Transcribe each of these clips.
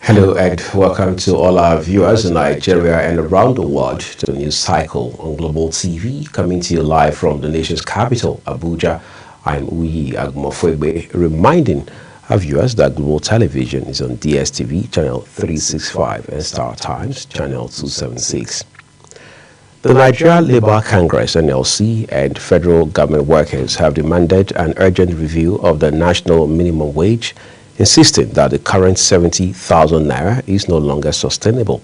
Hello and welcome to all our viewers in Nigeria and around the world to the news cycle on Global TV, coming to you live from the nation's capital, Abuja. I'm Uyi Agmofwebe, reminding our viewers that Global Television is on DSTV channel 365 and Star Times channel 276. The Nigeria Labour Congress (NLC) and federal government workers have demanded an urgent review of the national minimum wage, insisting that the current 70,000 naira is no longer sustainable.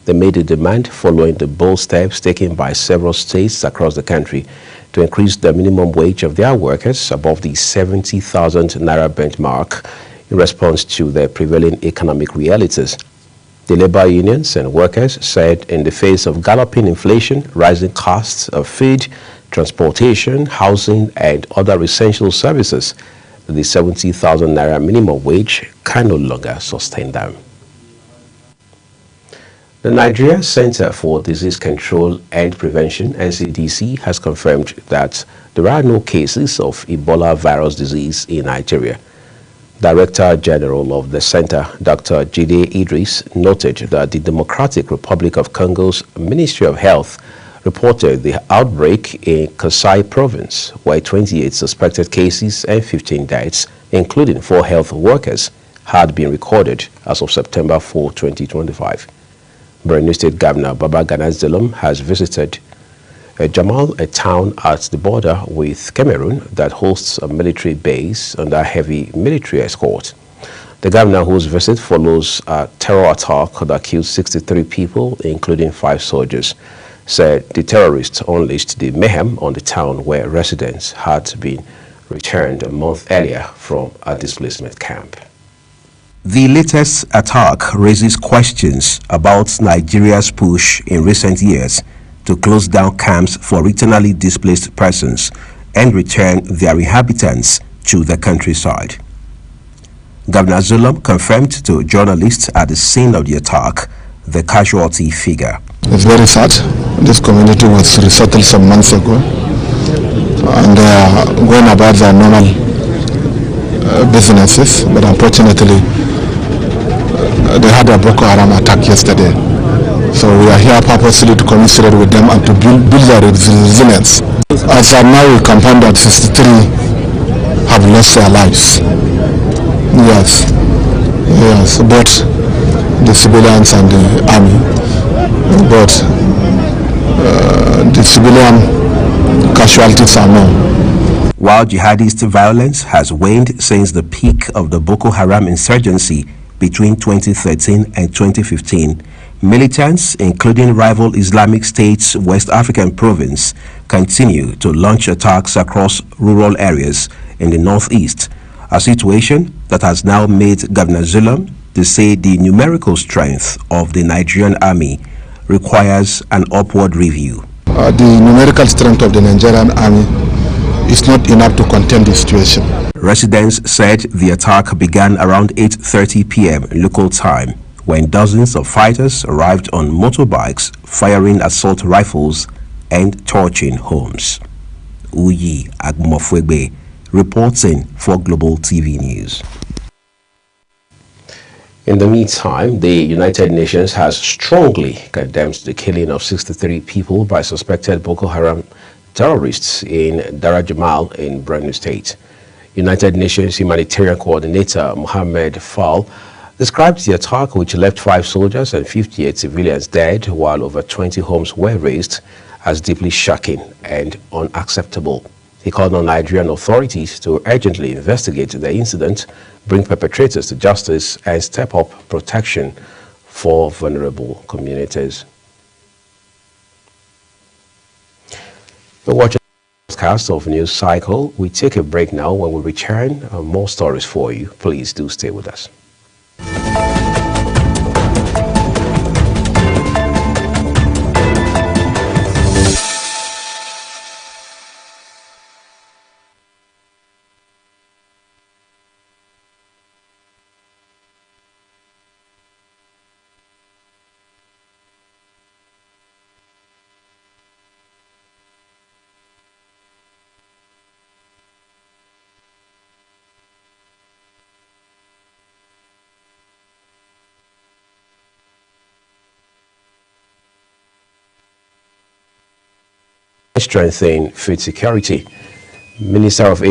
They made the demand following the bold steps taken by several states across the country to increase the minimum wage of their workers above the 70,000 naira benchmark in response to the prevailing economic realities. The labor unions and workers said in the face of galloping inflation, rising costs of food, transportation, housing, and other essential services, the 70,000 naira minimum wage can no longer sustain them. The Nigeria Center for Disease Control and Prevention (NCDC) has confirmed that there are no cases of Ebola virus disease in Nigeria. Director General of the center, Dr. Jide Idris, noted that the Democratic Republic of Congo's Ministry of Health reported the outbreak in Kasai province, where 28 suspected cases and 15 deaths, including 4 health workers, had been recorded as of September 4, 2025. Borno State Governor Babagana Zulum has visited Jamal, a town at the border with Cameroon that hosts a military base under heavy military escort. The governor, whose visit follows a terror attack that killed 63 people, including 5 soldiers, said the terrorists unleashed the mayhem on the town where residents had been returned a month earlier from a displacement camp. The latest attack raises questions about Nigeria's push in recent years to close down camps for internally displaced persons and return their inhabitants to the countryside. Governor Zulum confirmed to journalists at the scene of the attack the casualty figure. It's very sad. This community was resettled some months ago and they are going about their normal businesses, but unfortunately they had a Boko Haram attack yesterday. So we are here purposely to commiserate with them and to build their resilience. As of now, we confirm that 63 have lost their lives. Yes, both the civilians and the army. But the civilian casualties are known. While jihadist violence has waned since the peak of the Boko Haram insurgency between 2013 and 2015, militants, including rival Islamic State's West African province, continue to launch attacks across rural areas in the northeast, a situation that has now made Governor Zulum to say the numerical strength of the Nigerian army requires an upward review. The numerical strength of the Nigerian army is not enough to contain the situation. Residents said the attack began around 8:30 p.m. local time, when dozens of fighters arrived on motorbikes, firing assault rifles and torching homes. Uyi Agmofwebe, reporting for Global TV News. In the meantime, the United Nations has strongly condemned the killing of 63 people by suspected Boko Haram terrorists in Dar Jamal in Borno State. United Nations Humanitarian Coordinator Mohammed Fall described the attack, which left 5 soldiers and 58 civilians dead while over 20 homes were razed, as deeply shocking and unacceptable. He called on Nigerian authorities to urgently investigate the incident, bring perpetrators to justice, and step up protection for vulnerable communities. You're watching the podcast of News Cycle. We take a break now. When we return, more stories for you. Please do stay with us. strengthen food security. Minister of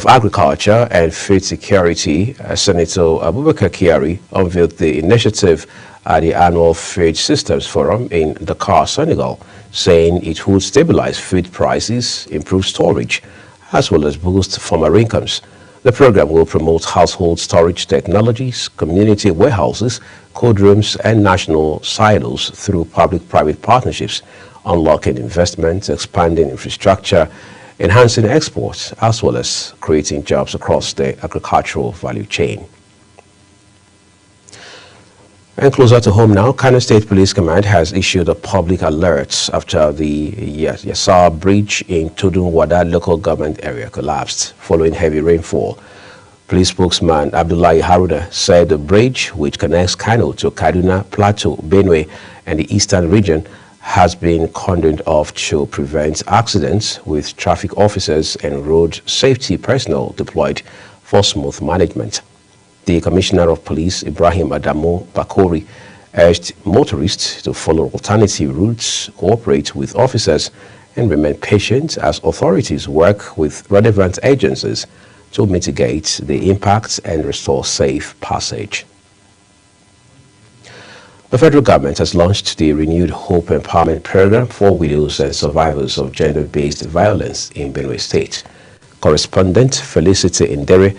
Agriculture and Food Security, Senator Abubakar Kyari, unveiled the initiative at the annual Food Systems Forum in Dakar, Senegal, saying it would stabilize food prices, improve storage, as well as boost farmer incomes. The program will promote household storage technologies, community warehouses, cold rooms, and national silos through public-private partnerships, unlocking investments, expanding infrastructure, enhancing exports, as well as creating jobs across the agricultural value chain. And closer to home now, Kano State Police Command has issued a public alert after the Yassar Bridge in Tudun-Wada local government area collapsed following heavy rainfall. Police spokesman Abdullahi Haruna said the bridge, which connects Kano to Kaduna, Plateau, Benue, and the eastern region, has been cordoned off to prevent accidents, with traffic officers and road safety personnel deployed for smooth management. The Commissioner of Police, Ibrahim Adamu Bakori, urged motorists to follow alternative routes, cooperate with officers, and remain patient as authorities work with relevant agencies to mitigate the impacts and restore safe passage. The federal government has launched the renewed Hope Empowerment Program for widows and survivors of gender-based violence in Benue State. Correspondent Felicity Indere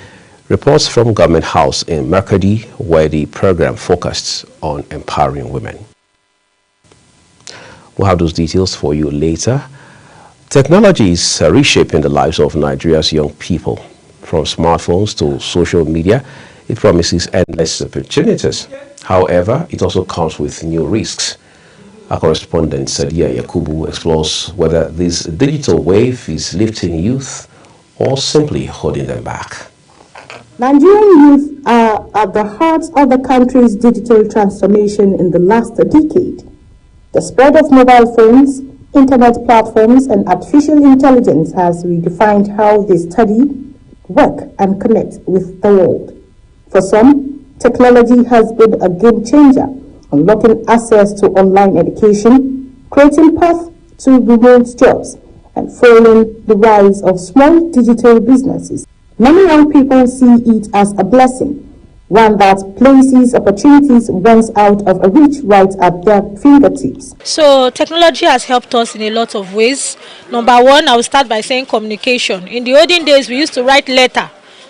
reports from Government House in Makadi, where the program focused on empowering women. We'll have those details for you later. Technology is reshaping the lives of Nigeria's young people. From smartphones to social media, it promises endless opportunities. However, it also comes with new risks. Our correspondent Sadia Yakubu explores whether this digital wave is lifting youth or simply holding them back. Nigerian youth are at the heart of the country's digital transformation in the last decade. The spread of mobile phones, internet platforms, and artificial intelligence has redefined how they study, work, and connect with the world. For some, technology has been a game changer, unlocking access to online education, creating paths to remote jobs, and fueling the rise of small digital businesses. Many young people see it as a blessing, one that places opportunities once out of reach right at their fingertips. So technology has helped us in a lot of ways. Number one, I will start by saying communication. In the olden days, we used to write letter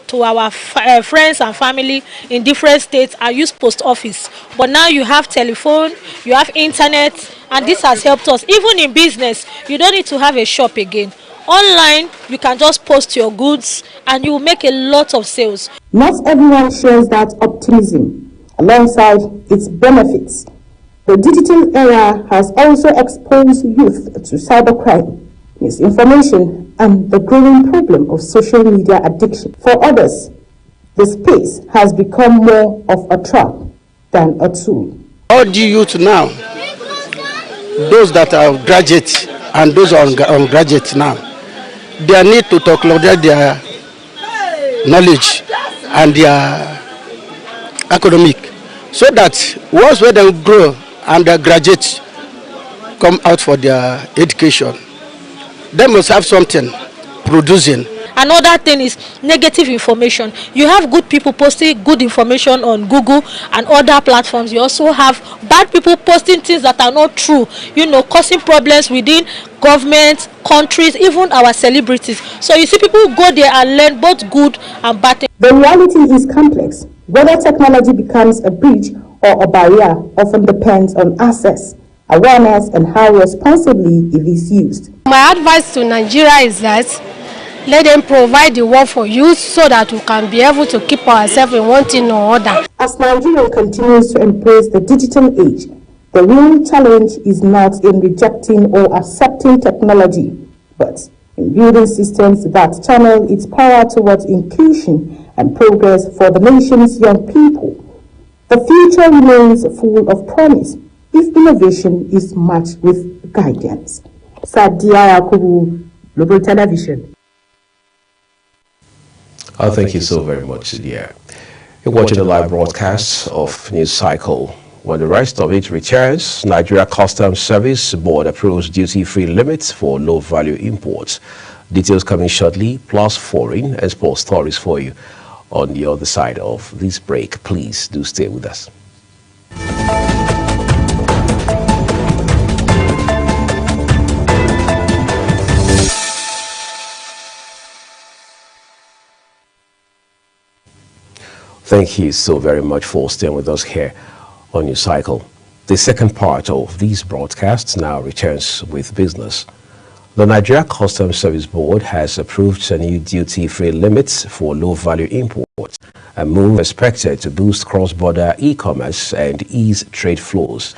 to our friends and family in different states and use post office. But now you have telephone, you have internet, and this has helped us. Even in business, you don't need to have a shop again. Online, you can just post your goods and you will make a lot of sales. Not everyone shares that optimism. Alongside its benefits, the digital era has also exposed youth to cybercrime, misinformation, and the growing problem of social media addiction. For others, the space has become more of a trap than a tool. All the youth now, those that are graduates and those on graduates now, they need to talk about their knowledge and their academic, so that once when they grow and the graduates come out for their education, they must have something producing. Another thing is negative information. You have good people posting good information on Google and other platforms. You also have bad people posting things that are not true, causing problems within government, countries, even our celebrities. So you see people go there and learn both good and bad things. The reality is complex. Whether technology becomes a bridge or a barrier often depends on access, awareness, and how responsibly it is used. My advice to Nigeria is that let them provide the work for youth so that we can be able to keep ourselves in one thing or other. As Nigeria continues to embrace the digital age, the real challenge is not in rejecting or accepting technology, but in building systems that channel its power towards inclusion and progress for the nation's young people. The future remains full of promise if innovation is matched with guidance. Sadia Yakubu, Global Television. Thank you so very much, Sadia. You're watching the live broadcast of News Cycle. when the rest of it returns, Nigeria Customs Service Board approves duty-free limits for low-value imports. Details coming shortly, plus foreign and sports stories for you on the other side of this break. Please do stay with us. Thank you so very much for staying with us here on News Cycle. The second part of these broadcasts now returns with business. The Nigeria Customs Service Board has approved a new duty-free limits for low-value imports, a move expected to boost cross-border e-commerce and ease trade flows.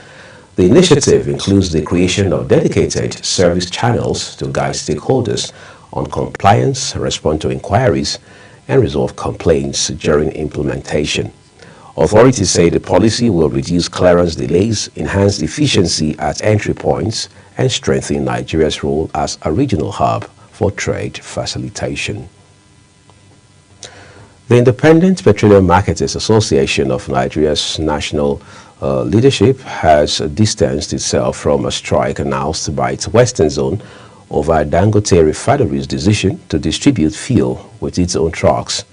The initiative includes the creation of dedicated service channels to guide stakeholders on compliance, respond to inquiries, and resolve complaints during implementation. Authorities say the policy will reduce clearance delays, enhance efficiency at entry points, and strengthen Nigeria's role as a regional hub for trade facilitation. The Independent Petroleum Marketers Association of Nigeria's national leadership has distanced itself from a strike announced by its Western Zone over Dangote Refinery's decision to distribute fuel with its own trucks.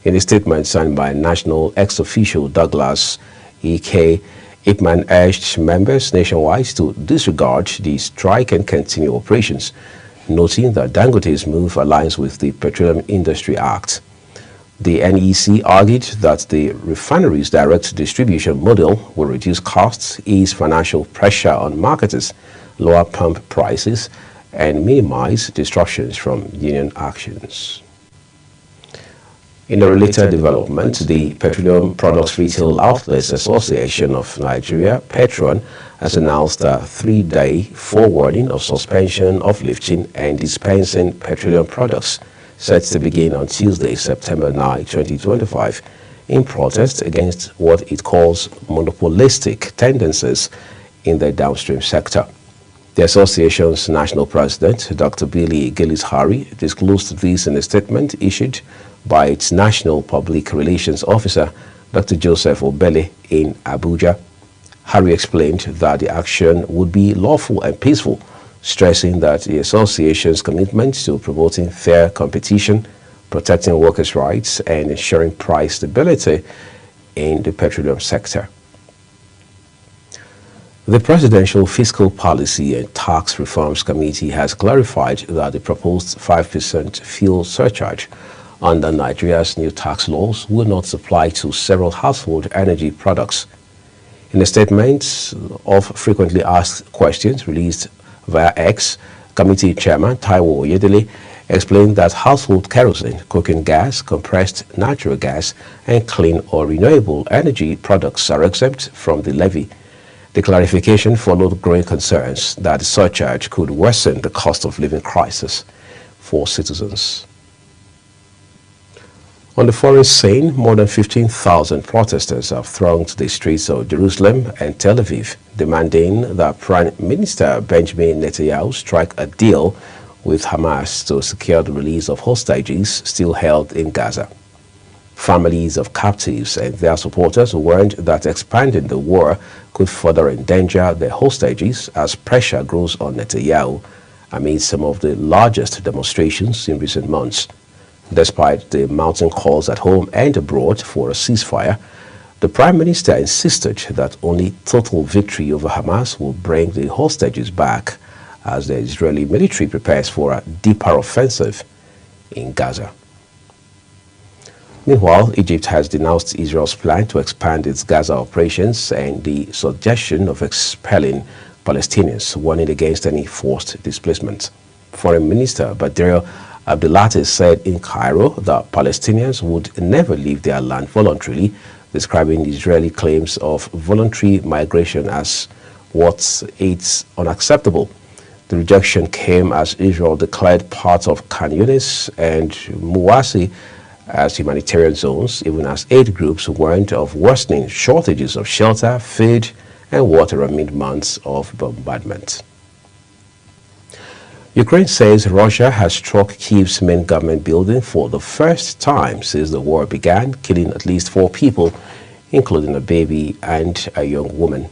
In a statement signed by National Ex-Official Douglas E.K., Ipman urged members nationwide to disregard the strike and continue operations, noting that Dangote's move aligns with the Petroleum Industry Act. The NEC argued that the refinery's direct distribution model will reduce costs, ease financial pressure on marketers, lower pump prices, and minimize disruptions from union actions. In a related development, the Petroleum Products Retail Outlets Association of Nigeria, Petron, has announced a 3-day forwarding of suspension of lifting and dispensing petroleum products set to begin on Tuesday, September 9, 2025, in protest against what it calls monopolistic tendencies in the downstream sector. The association's national president, Dr. Billy Gillis-Harry, disclosed this in a statement issued by its national public relations officer, Dr. Joseph Obele, in Abuja. Harry explained that the action would be lawful and peaceful, stressing that the association's commitment to promoting fair competition, protecting workers' rights, and ensuring price stability in the petroleum sector. The Presidential Fiscal Policy and Tax Reforms Committee has clarified that the proposed 5% fuel surcharge under Nigeria's new tax laws will not apply to several household energy products. In a statement of frequently asked questions released via X, Committee Chairman Taiwo Oyedele explained that household kerosene, cooking gas, compressed natural gas, and clean or renewable energy products are exempt from the levy. The clarification followed growing concerns that the surcharge could worsen the cost of living crisis for citizens. On the foreign scene, more than 15,000 protesters have thronged the streets of Jerusalem and Tel Aviv, demanding that Prime Minister Benjamin Netanyahu strike a deal with Hamas to secure the release of hostages still held in Gaza. Families of captives and their supporters warned that expanding the war could further endanger their hostages as pressure grows on Netanyahu amid some of the largest demonstrations in recent months. Despite the mounting calls at home and abroad for a ceasefire, the Prime Minister insisted that only total victory over Hamas will bring the hostages back as the Israeli military prepares for a deeper offensive in Gaza. Meanwhile, Egypt has denounced Israel's plan to expand its Gaza operations and the suggestion of expelling Palestinians, warning against any forced displacement. Foreign Minister Badr Abdulatif said in Cairo that Palestinians would never leave their land voluntarily, describing Israeli claims of voluntary migration as it's unacceptable. The rejection came as Israel declared parts of Khan Yunis and Muwasi as humanitarian zones, even as aid groups warned of worsening shortages of shelter, food, and water amid months of bombardment. Ukraine says Russia has struck Kyiv's main government building for the first time since the war began, killing at least 4 people including a baby and a young woman.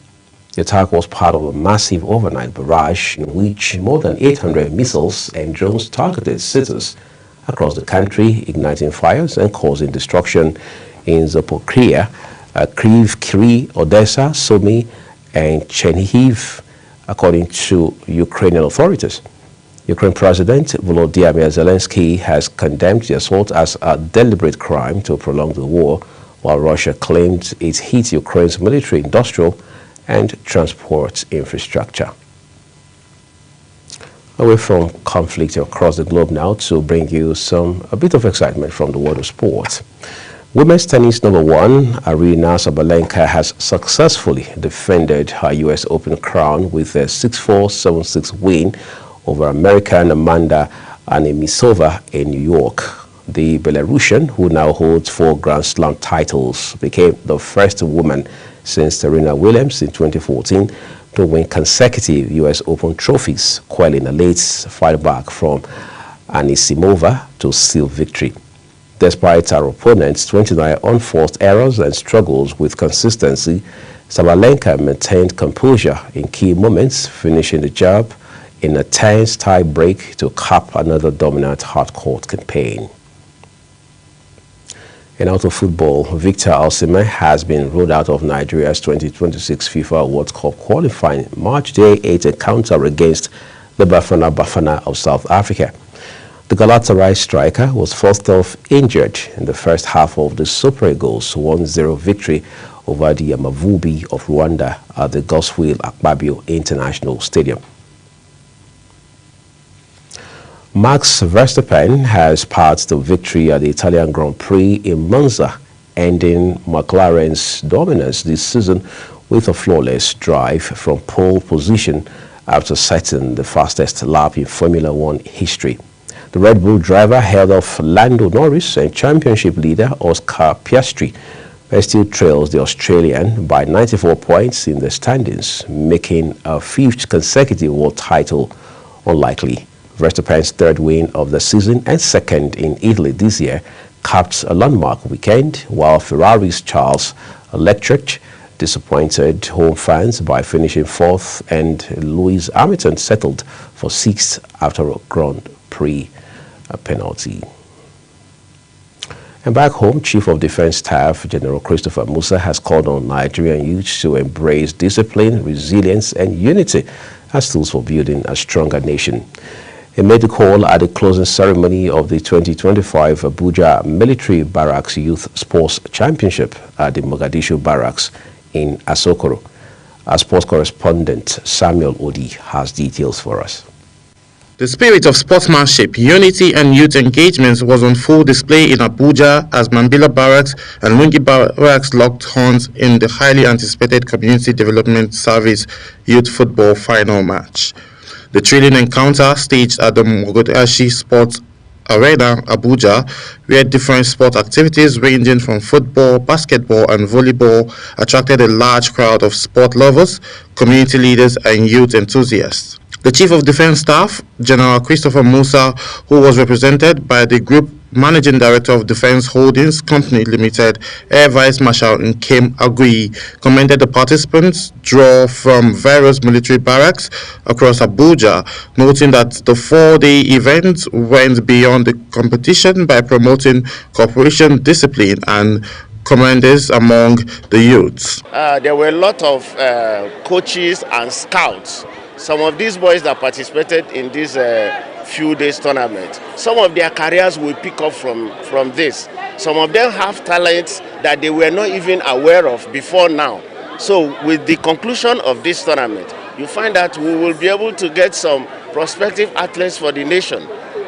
The attack was part of a massive overnight barrage in which more than 800 missiles and drones targeted cities across the country, igniting fires and causing destruction in Zaporizhzhia, Kyiv, Kyiv, Odessa, Sumy, and Chernihiv, according to Ukrainian authorities. Ukraine President Volodymyr Zelensky has condemned the assault as a deliberate crime to prolong the war, while Russia claimed it hit Ukraine's military, industrial, and transport infrastructure. Away from conflict across the globe now to bring you a bit of excitement from the world of sport. Women's tennis number one, Aryna Sabalenka, has successfully defended her U.S. Open crown with a 6-4, 7-6 win over American Amanda Anemisova in New York. The Belarusian, who now holds 4 Grand Slam titles, became the first woman since Serena Williams in 2014 to win consecutive U.S. Open trophies, quelling a late fight back from Anisimova to seal victory. Despite her opponent's 29 unforced errors and struggles with consistency, Sabalenka maintained composure in key moments, finishing the job in a tense tie break to cap another dominant hard-court campaign. In out of football, Victor Osimhen has been ruled out of Nigeria's 2026 FIFA World Cup qualifying March Day 8 encounter against the Bafana of South Africa. The Galatasaray striker was first off injured in the first half of the Super Eagles' 1-0 victory over the Amavubi of Rwanda at the Godswill Akpabio International Stadium. Max Verstappen has passed the victory at the Italian Grand Prix in Monza, ending McLaren's dominance this season with a flawless drive from pole position after setting the fastest lap in Formula One history. The Red Bull driver held off Lando Norris and championship leader Oscar Piastri, but still trails the Australian by 94 points in the standings, making a 5th consecutive world title unlikely. Verstappen's 3rd win of the season and 2nd in Italy this year capped a landmark weekend, while Ferrari's Charles Leclerc disappointed home fans by finishing 4th, and Lewis Hamilton settled for 6th after a Grand Prix penalty. And back home, Chief of Defense Staff General Christopher Musa has called on Nigerian youths to embrace discipline, resilience, and unity as tools for building a stronger nation. He made the call at the closing ceremony of the 2025 Abuja Military Barracks Youth Sports Championship at the Mogadishu Barracks in Asokoro. Our sports correspondent Samuel Odi has details for us. The spirit of sportsmanship, unity and youth engagement was on full display in Abuja as Mambila Barracks and Lungi Barracks locked horns in the highly anticipated Community Development Service Youth Football Final match. The thrilling encounter, staged at the Mogadishu Sports Arena, Abuja, where different sport activities ranging from football, basketball and volleyball attracted a large crowd of sport lovers, community leaders and youth enthusiasts. The Chief of Defense Staff, General Christopher Musa, who was represented by the Group Managing Director of Defense Holdings Company Limited, Air Vice Marshal Nkem Agui, commended the participants' draw from various military barracks across Abuja, noting that the 4-day event went beyond the competition by promoting cooperation, discipline, and commanders among the youths. There were a lot of coaches and scouts. Some of these boys that participated in this few days tournament, some of their careers will pick up from this. Some of them have talents that they were not even aware of before now. So with the conclusion of this tournament, you find that we will be able to get some prospective athletes for the nation.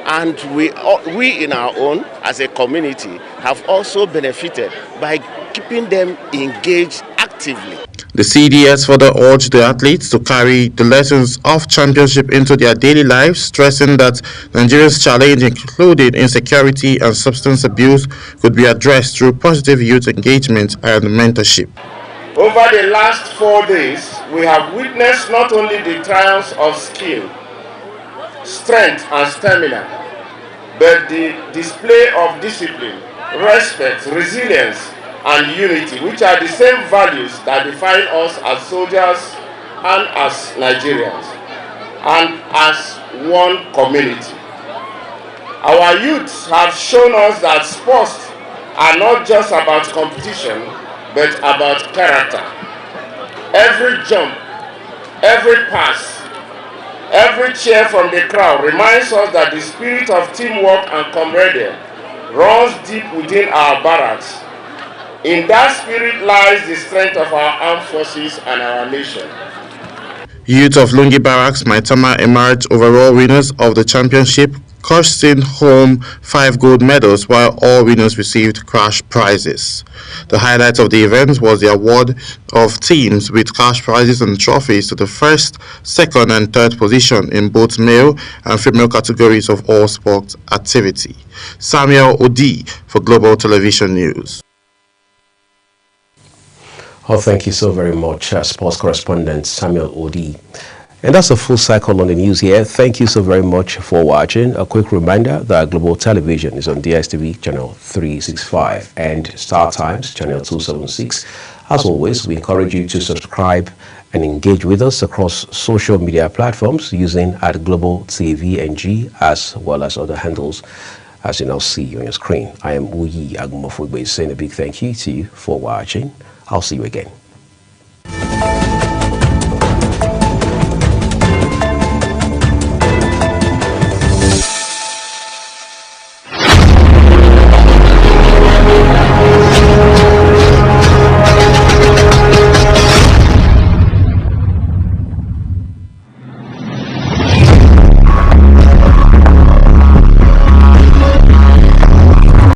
And we in our own, as a community, have also benefited by keeping them engaged actively. The CDS further urged the athletes to carry the lessons of championship into their daily lives, stressing that Nigeria's challenge, including insecurity and substance abuse, could be addressed through positive youth engagement and mentorship. Over the last 4 days, we have witnessed not only the trials of skill, strength and stamina, but the display of discipline, respect, resilience, and unity, which are the same values that define us as soldiers and as Nigerians, and as one community. Our youths have shown us that sports are not just about competition, but about character. Every jump, every pass, every cheer from the crowd reminds us that the spirit of teamwork and camaraderie runs deep within our barracks. In that spirit lies the strength of our armed forces and our nation. Youth of Lungi Barracks, Maitama, emerged overall winners of the championship, costing home 5 gold medals, while all winners received cash prizes. The highlight of the event was the award of teams with cash prizes and trophies to the first, second and third position in both male and female categories of all sports activity. Samuel Odi for Global Television News. Oh, thank you so very much, sports correspondent Samuel Odi. And that's a full cycle on the news here. Thank you so very much for watching. A quick reminder that Global Television is on DSTV channel 365 and Star Times channel 276. As always, we encourage you to subscribe and engage with us across social media platforms using @GlobalTVNG as well as other handles as you now see on your screen. I am Uyi Agumofugbe saying a big thank you to you for watching. I'll see you again.